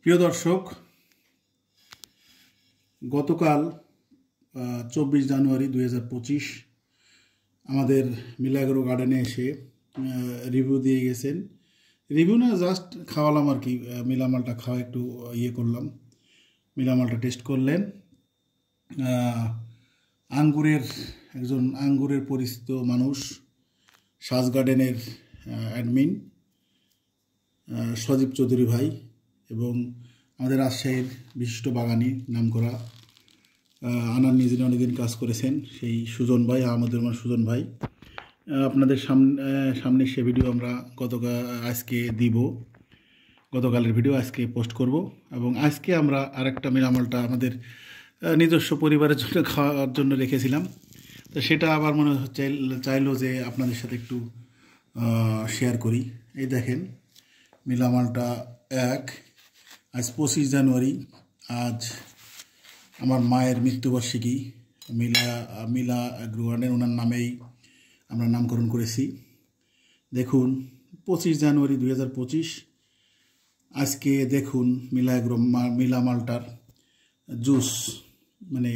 প্রিয় দর্শক, গতকাল 24 জানুয়ারি 2025 আমাদের মিলাগ্রো গার্ডেনে এসে রিভিউ দিয়ে গেছেন। রিভিউ না, জাস্ট খাওয়ালাম আর কি। মিলামালটা খাওয়া একটু করলাম, মিলামালটা টেস্ট করলেন। একজন আঙ্গুরের পরিচিত মানুষ, সাজ গার্ডেনের অ্যাডমিন সজীব চৌধুরী ভাই এবং আমাদের রাজশাহীর বিশিষ্ট বাগানি নামকরা আনার নিজে অনেকদিন কাজ করেছেন সেই সুজন ভাই, আমাদের সুজন ভাই, আপনাদের সামনে সে ভিডিও আমরা আজকে দিব। গতকালের ভিডিও আজকে পোস্ট করব এবং আজকে আমরা আরেকটা মিলামালটা আমাদের নিজস্ব পরিবারের জন্য খাওয়ার জন্য রেখেছিলাম। তো সেটা আবার মনে চাইলো যে আপনাদের সাথে একটু শেয়ার করি। এই দেখেন মিলামালটা আজ 25 জানুয়ারি, আজ আমার মায়ের মৃত্যুবার্ষিকী। মিলা গ্রুয়ানের ওনার নামেই আমরা নামকরণ করেছি। দেখুন 25 জানুয়ারি 2025 আজকে দেখুন মিলা মালটার জুস, মানে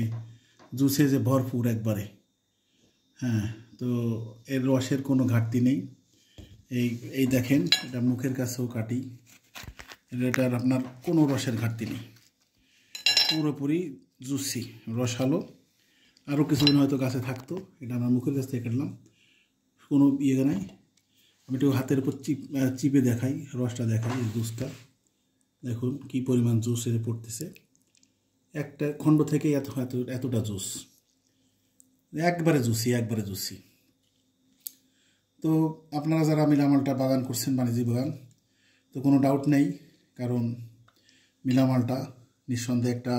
জুসে যে ভরপুর একবারে। হ্যাঁ, তো এর রসের কোনো ঘাটতি নেই। এই দেখেন, এটা মুখের কাছেও কাটি, এটার আপনার কোনো রসের ঘাটতি নেই, পুরোপুরি জুসি, রসালো। আরও কিছুদিন হয়তো গাছে থাকতো, এটা আমার মুখের কাছ থেকে কাটলাম, কোনো নাই। আমি একটু হাতের উপর চিপে দেখাই, রসটা দেখাই। এই জুসটা দেখুন কি পরিমাণ জুস এর পড়তেছে, একটা খণ্ড থেকে এতটা জুস, একবারে জুসি। তো আপনারা যারা মিলামালটা বাগান করছেন, বাণিজ্যিক বাগান, তো কোনো ডাউট নেই, কারণ মিলামালটা নিঃসন্দেহে একটা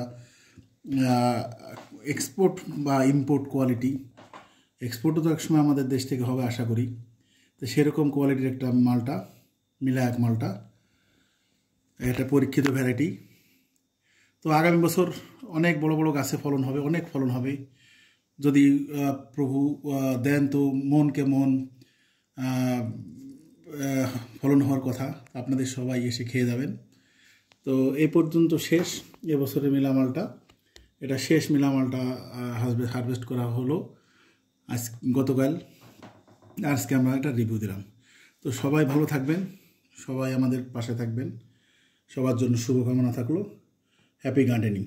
এক্সপোর্ট বা ইম্পোর্ট কোয়ালিটি। এক্সপোর্টও তো একসময় আমাদের দেশ থেকে হবে আশা করি। তো সেরকম কোয়ালিটির একটা মালটা, মালটা, এটা পরীক্ষিত ভ্যারাইটি। তো আগামী বছর অনেক বড় বড় গাছে অনেক ফলন হবে যদি প্রভু দেন। তো মনকে মন ফলন হওয়ার কথা, আপনাদের সবাই এসে খেয়ে যাবেন। তো এই পর্যন্ত শেষ এবছরের মিলামালটা, এটা শেষ মিলামালটা হারভেস্ট করা হলো গতকাল। আজকে আমরা একটা রিভিউ দিলাম। তো সবাই ভালো থাকবেন, সবাই আমাদের পাশে থাকবেন, সবার জন্য শুভকামনা থাকলো। Happy gardening.